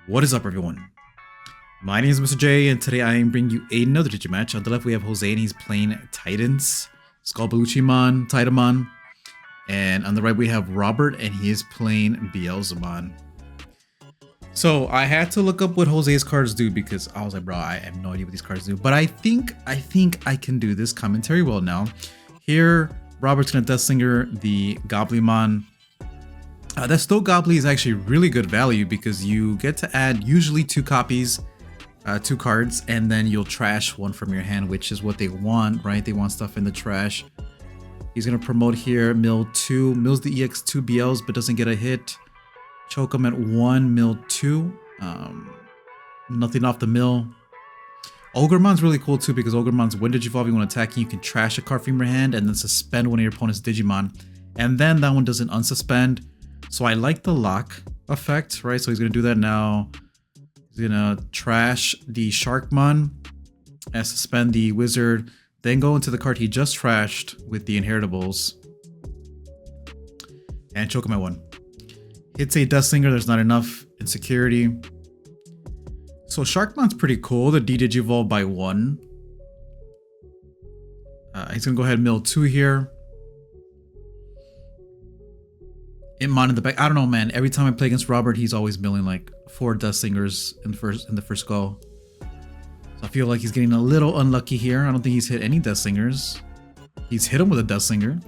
What is up, everyone? My name is Mr. J, and today I am bringing you another Digimatch. On the left we have Jose, and he's playing Titans, Beelzemon, Titamon. And on the right we have Robert, and he is playing Beelzemon. So I had to look up what Jose's cards do because I was like, bro, I have no idea what these cards do. But I think I can do this commentary well now. Here, Robert's gonna Deathslinger the Goblimon. That Stow Gobbly is actually really good value because you get to add usually two copies, two cards, and then you'll trash one from your hand, which is what they want, right? They want stuff in the trash. He's gonna promote here, mill 2, mills the EX2 BLs but doesn't get a hit. Choke him at 1, mill 2. Nothing off the mill. Ogrmon's really cool too because Ogrmon's when Digivolving when attacking, you can trash a card from your hand and then suspend one of your opponent's Digimon. And then that one doesn't unsuspend. So I like the lock effect, right? So he's gonna do that now. He's gonna trash the Sharkmon and suspend the Wizard, then go into the card he just trashed with the Inheritables and choke him at 1. Hits a Deathslinger, there's not enough insecurity. So Sharkmon's pretty cool, the D-Digivolve by 1. He's gonna go ahead and mill 2 here. Mon in the back. I don't know, man. Every time I play against Robert, he's always milling like 4 Deathslingers in the first go. So I feel like he's getting a little unlucky here. I don't think he's hit any Deathslingers. He's hit him with a Deathslinger.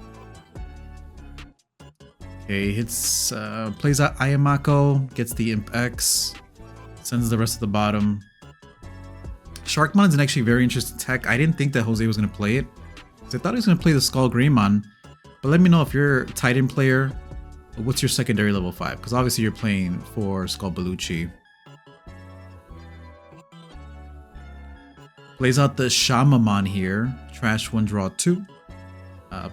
Okay, hits, plays out Ayamako, gets the Imp X, sends the rest of the bottom. Sharkmon is an actually very interesting tech. I didn't think that Jose was going to play it, because I thought he was going to play the Skull Greymon. But let me know if you're a Titan player. What's your secondary level 5? Because obviously you're playing for Skull Belucci. Plays out the Shamamon here. Trash 1, draw 2.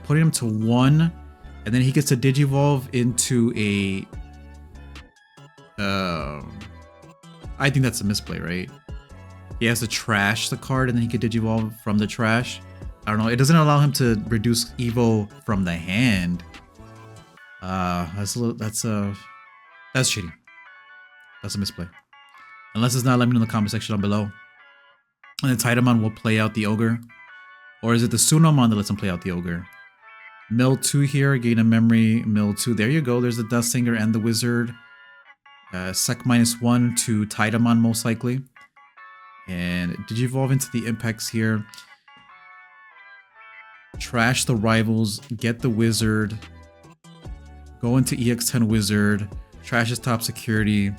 Putting him to 1. And then he gets to Digivolve into a... I think that's a misplay, right? He has to trash the card and then he can Digivolve from the trash. I don't know. It doesn't allow him to reduce Evo from the hand. That's cheating. That's a misplay. Unless it's not, let me know in the comment section down below. And then Titamon will play out the Ogre. Or is it the Sunomon that lets him play out the Ogre? Mill 2 here, gain a memory, mill 2. There you go, there's the Deathslinger and the Wizard. Sec -1 to Titamon most likely. And Digivolve into the Impex here. Trash the rivals, get the Wizard. Go into EX10 Wizard, trash his top security,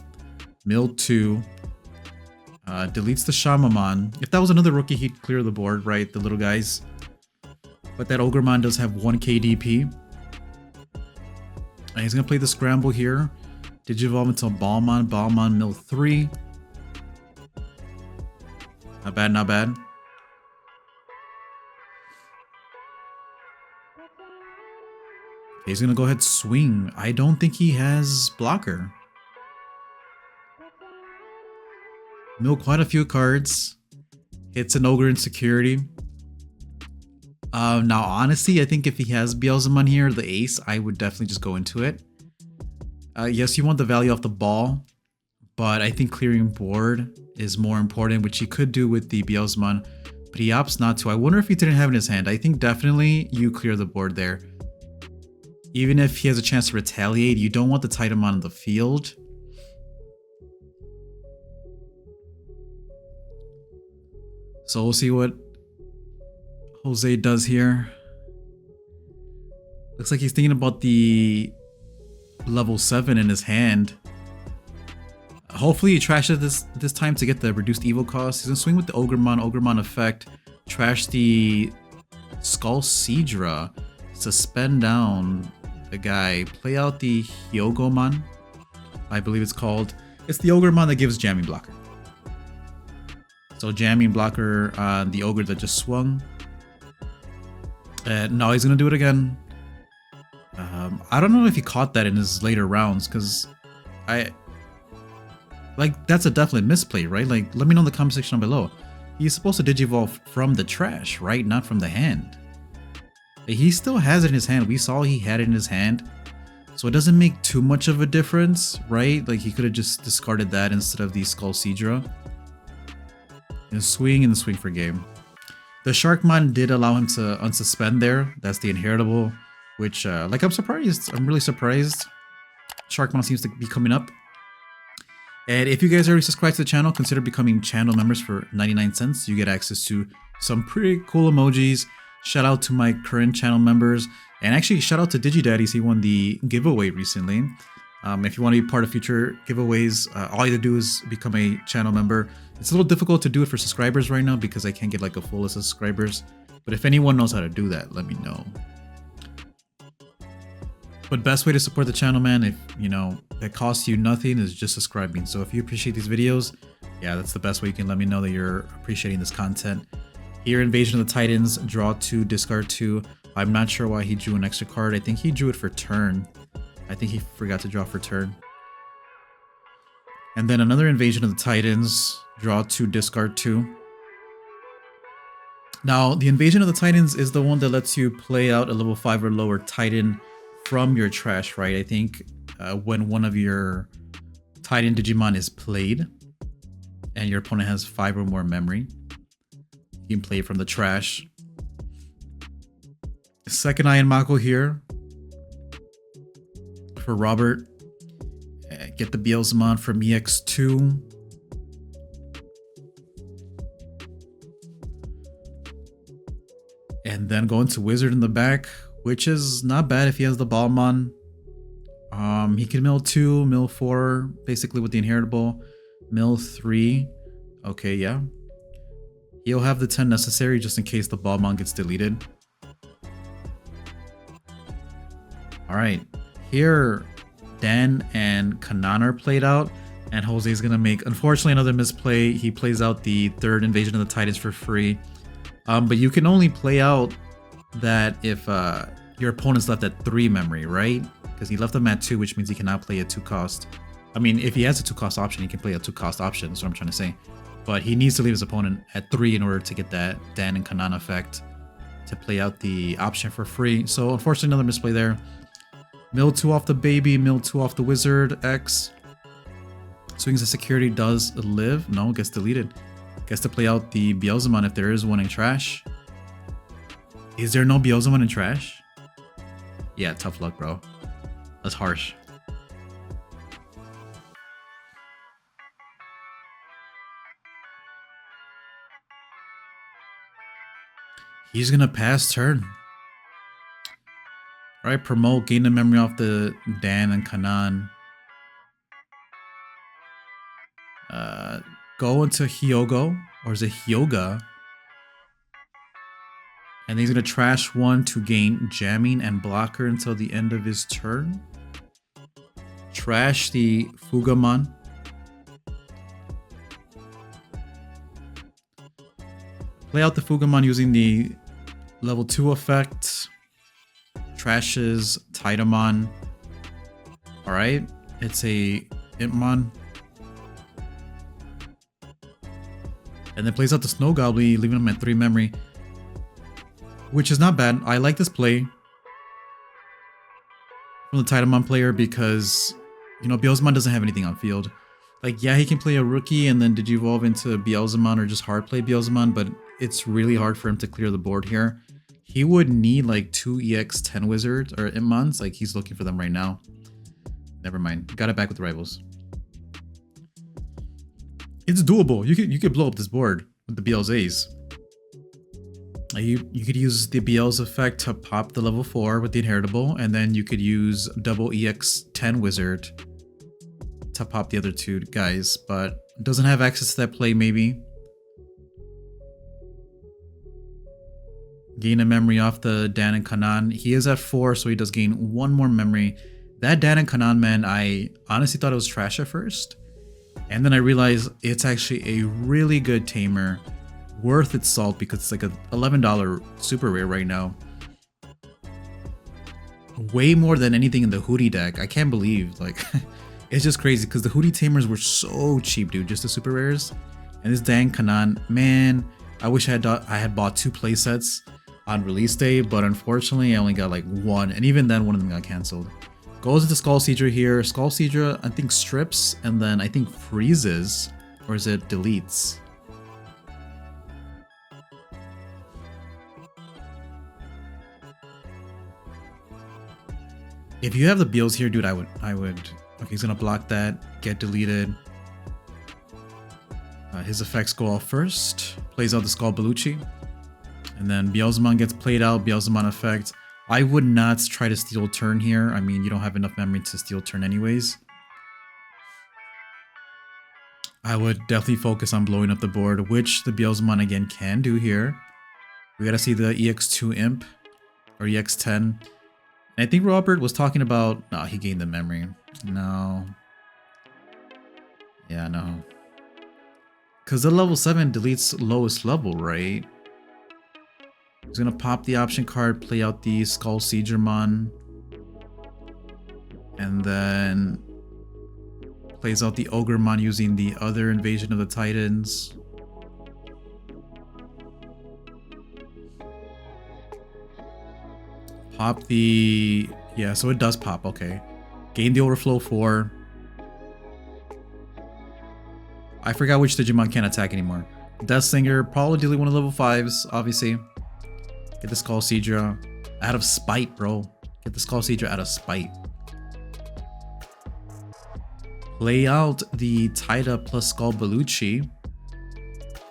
mill 2, deletes the Shamamon. If that was another rookie, he'd clear the board, right? The little guys. But that Ogremon does have 1 KDP. And he's going to play the Scramble here. Digivolve into Balmon, Balmon, mill 3. Not bad, not bad. He's gonna go ahead and swing. I don't think he has blocker. Mill quite a few cards. Hits an Ogre in security. Now honestly, I think if he has Beelzemon here, the ace, I would definitely just go into it. Yes, you want the value off the ball, but I think clearing board is more important, which he could do with the Beelzemon, but he opts not to. I wonder if he didn't have it in his hand. I think definitely you clear the board there. Even if he has a chance to retaliate, you don't want the Titamon on the field. So we'll see what Jose does here. Looks like he's thinking about the level 7 in his hand. Hopefully he trashes this time to get the reduced Evo cost. He's gonna swing with the Ogremon effect. Trash the Skull Seadra. Suspend down the guy. Play out the Hyogomon, I believe it's called. It's the Ogremon that gives jamming blocker. So jamming blocker on the Ogre that just swung. And now he's gonna do it again. I don't know if he caught that in his later rounds, because Like, that's a definite misplay, right? Like, let me know in the comment section down below. He's supposed to Digivolve from the trash, right? Not from the hand. He still has it in his hand. We saw he had it in his hand. So it doesn't make too much of a difference, right? Like, he could have just discarded that instead of the Skullseedra. And swing for game. The Sharkmon did allow him to unsuspend there. That's the inheritable, which, like, I'm surprised. I'm really surprised. Sharkmon seems to be coming up. And if you guys already subscribed to the channel, consider becoming channel members for 99 cents. You get access to some pretty cool emojis. Shout out to my current channel members. And actually, shout out to DigiDaddies. He won the giveaway recently. If you want to be part of future giveaways, all you have to do is become a channel member. It's a little difficult to do it for subscribers right now because I can't get like a full list of subscribers. But if anyone knows how to do that, let me know. But best way to support the channel, man, if you know that costs you nothing, is just subscribing. So if you appreciate these videos, yeah, that's the best way you can let me know that you're appreciating this content. Here, Invasion of the Titans, draw 2, discard 2. I'm not sure why he drew an extra card. I think he drew it for turn. I think he forgot to draw for turn. And then another Invasion of the Titans, draw 2, discard 2. Now, the Invasion of the Titans is the one that lets you play out a level 5 or lower Titan from your trash, right? I think when one of your Titan Digimon is played and your opponent has 5 or more memory, you can play it from the trash. Second Eye and Mako here for Robert. Get the Beelzemon from EX2. And then go into Wizard in the back, which is not bad if he has the Balmon. He can mill 2, mill 4, basically with the inheritable. Mill 3. Okay, yeah. He'll have the 10 necessary just in case the Balmon gets deleted. Alright, here Dan and Kanan are played out, and Jose's gonna make, unfortunately, another misplay. He plays out the third Invasion of the Titans for free. But you can only play out that if your opponent's left at 3 memory, right? Because he left them at 2, which means he cannot play a 2 cost. I mean, if he has a 2 cost option, he can play a 2 cost option, that's what I'm trying to say. But he needs to leave his opponent at 3 in order to get that Dan and Kanan effect to play out the option for free. So unfortunately, another misplay there. Mill 2 off the baby, mill 2 off the wizard, X. Swings of security does live. No, gets deleted. Gets to play out the Beelzemon if there is one in trash. Is there no Beelzemon in trash? Yeah, tough luck, bro. That's harsh. He's gonna pass turn. Alright, promote, gain the memory off the Dan and Kanan. Go into Hyogo, or is it Hyoga? And he's gonna trash 1 to gain jamming and blocker until the end of his turn. Trash the Fugamon. Play out the Fugamon using the level 2 effect. Trashes Titamon. Alright, it's a Impmon. And then plays out the Snow Goblin, leaving him at 3 memory. Which is not bad. I like this play from the Titamon player because, you know, Beelzemon doesn't have anything on field. Like, yeah, he can play a rookie and then Digivolve into Beelzemon or just hard play Beelzemon, but it's really hard for him to clear the board here. He would need like 2 EX10 wizards or Impmons. Like, he's looking for them right now. Never mind. Got it back with the rivals. It's doable. You could blow up this board with the BLZs. You could use the BL's effect to pop the level 4 with the inheritable, and then you could use double EX10 wizard to pop the other 2 guys, but doesn't have access to that play maybe. Gain a memory off the Dan and Kanan. He is at 4, so he does gain 1 more memory. That Dan and Kanan, man, I honestly thought it was trash at first. And then I realized it's actually a really good tamer. Worth its salt because it's like a $11 super rare right now. Way more than anything in the Hootie deck. I can't believe, like, It's just crazy because the Hootie Tamers were so cheap, dude. Just the super rares. And this dang Kanan, man, I wish I had bought 2 playsets on release day, but unfortunately I only got like 1, and even then one of them got canceled. Goes into Skull Seedra here. Skull Seedra, I think strips, and then I think freezes, or is it deletes? If you have the Beels here, dude, I would. Okay, he's gonna block that. Get deleted. His effects go off first. Plays out the Skull Belushi. And then Beelzemon gets played out. Beelzemon effect. I would not try to steal turn here. I mean, you don't have enough memory to steal turn anyways. I would definitely focus on blowing up the board, which the Beelzemon again can do here. We gotta see the EX2 Imp or EX10. And I think Robert was talking about... No, he gained the memory. No. Yeah, no. Because the level 7 deletes lowest level, right? He's gonna pop the option card, play out the Skull Seedramon, and then plays out the Ogremon using the other Invasion of the Titans. Pop the... Yeah, so it does pop, okay. Gain the Overflow 4. I forgot which Digimon can't attack anymore. Death Singer, probably delete one of level 5s, obviously. Get the Skull Seedra out of spite, bro. Get the Skull Seedra out of spite. Play out the Tita plus Skull Belushi.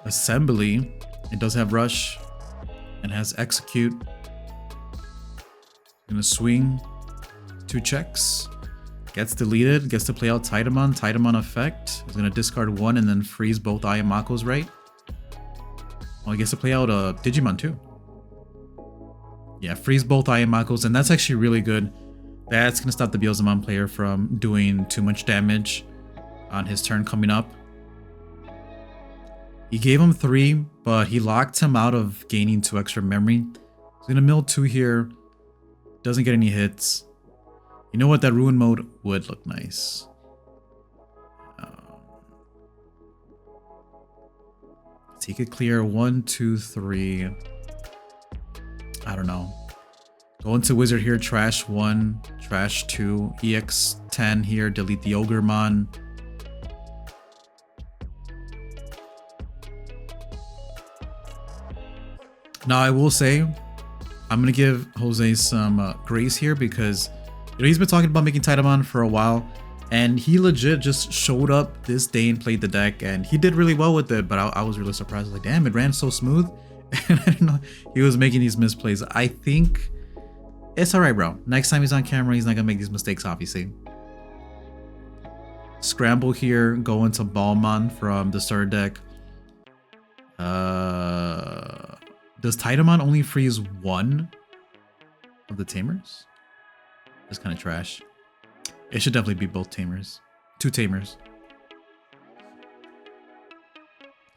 Assembly. It does have Rush and has Execute. Gonna swing 2 checks. Gets deleted. Gets to play out Titamon. Titamon effect. Is gonna discard 1 and then freeze both Ayamakos, right? Well, he gets to play out a Digimon too. Yeah, freeze both Ayamakos, and that's actually really good. That's gonna stop the Beelzemon player from doing too much damage on his turn coming up. He gave him 3, but he locked him out of gaining 2 extra memory. He's gonna mill 2 here. Doesn't get any hits. You know what? That Ruin mode would look nice. So he could clear 1, 2, 3. I don't know. Go into Wizard here, trash 1, trash 2, EX10 here, delete the Ogremon. Now I will say, I'm gonna give Jose some grace here because he's been talking about making Titamon for a while, and he legit just showed up this day and played the deck, and he did really well with it. But I was really surprised, like, damn, it ran so smooth. And I didn't know he was making these misplays. I think it's alright, bro. Next time he's on camera, he's not gonna make these mistakes, obviously. Scramble here, go into Balmon from the starter deck. Does Titamon only freeze 1 of the Tamers? That's kind of trash. It should definitely be both Tamers. 2 Tamers.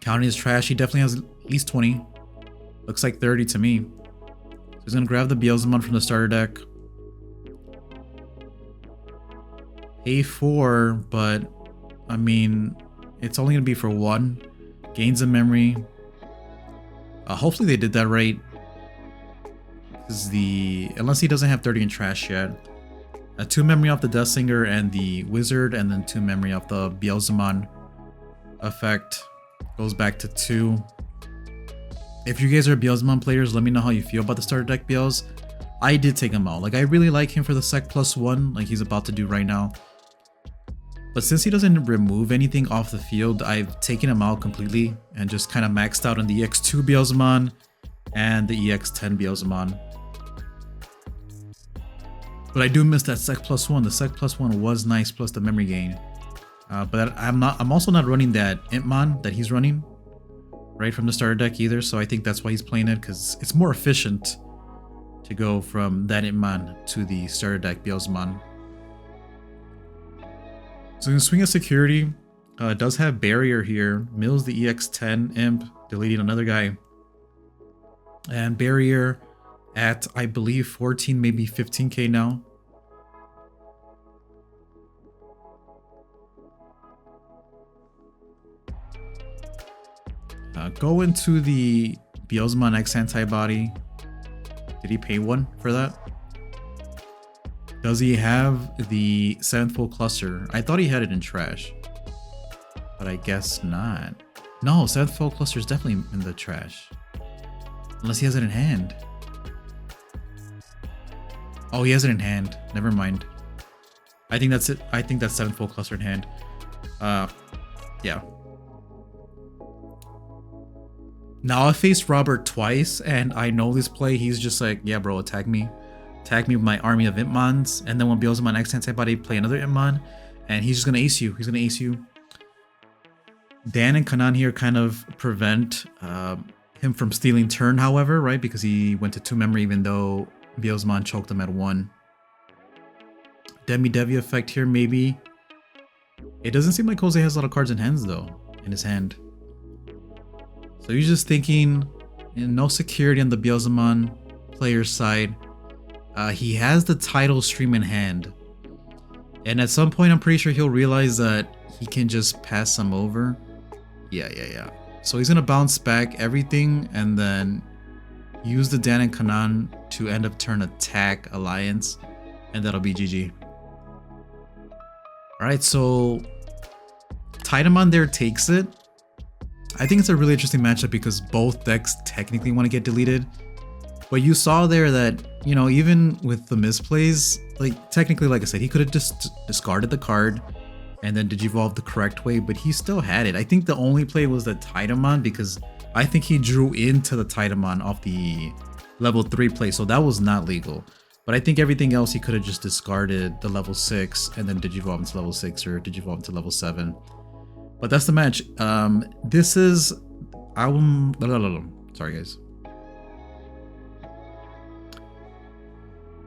Counting his trash, he definitely has at least 20. Looks like 30 to me. So he's gonna grab the Beelzemon from the starter deck. Pay 4, but I mean, it's only gonna be for 1. Gains a memory. Hopefully they did that right. Because unless he doesn't have 30 in trash yet. 2 memory off the Death Singer and the Wizard, and then 2 memory off the Beelzemon effect. Goes back to 2. If you guys are Beelzemon players, let me know how you feel about the starter deck Beels. I did take him out. Like, I really like him for the Sec +1, like he's about to do right now. But since he doesn't remove anything off the field, I've taken him out completely and just kind of maxed out on the EX2 Beelzemon and the EX10 Beelzemon. But I do miss that Sec +1. The Sec +1 was nice, plus the memory gain. But I'm also not running that Impmon that he's running right from the starter deck either. So I think that's why he's playing it, because it's more efficient to go from that Impmon to the starter deck Beelzemon. So in swing of security, does have barrier here. Mills the EX10 Imp, deleting another guy. And barrier at, I believe, 14, maybe 15k now. Go into the Beelzemon X antibody. Did he pay one for that? Does he have the 7th full cluster? I thought he had it in trash, but I guess not. No, 7th full cluster is definitely in the trash. Unless he has it in hand. Oh, he has it in hand. Never mind. I think that's it. I think that's 7th full cluster in hand. Yeah. Now I faced Robert twice, and I know this play. He's just like, yeah, bro, attack me. Attack me with my army of Impmons. And then when Beelzemon X antibody, play another Impmon. And he's just going to ace you. He's going to ace you. Dan and Kanan here kind of prevent him from stealing turn, however, right? Because he went to 2 memory, even though Beelzemon choked him at 1. Demi-Devi effect here, maybe. It doesn't seem like Jose has a lot of cards in hands, though, in his hand. So he's just thinking, no security on the Beelzemon player's side. He has the title stream in hand. And at some point, I'm pretty sure he'll realize that he can just pass some over. Yeah. So he's going to bounce back everything and then use the Dan and Kanan to end up turn attack Alliance. And that'll be GG. Alright, so Titamon there takes it. I think it's a really interesting matchup because both decks technically want to get deleted. But you saw there that, you know, even with the misplays, like technically, like I said, he could have just discarded the card and then digivolved the correct way, but he still had it. I think the only play was the Titamon because I think he drew into the Titamon off the level 3 play, so that was not legal. But I think everything else he could have just discarded the level 6 and then digivolve into level 6 or digivolve into level 7. But that's the match. This is sorry guys.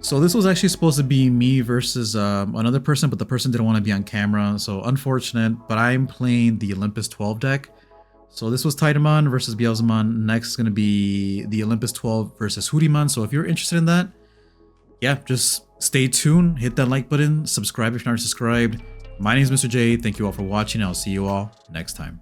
So this was actually supposed to be me versus another person, but the person didn't want to be on camera, so unfortunate. But I'm playing the Olympus 12 deck. So this was Titamon versus Beelzemon. Next is going to be the Olympus 12 versus Hootimon. So if you're interested in that, yeah, just stay tuned, hit that like button, subscribe if you're not subscribed. My name is Mr. J. Thank you all for watching. I'll see you all next time.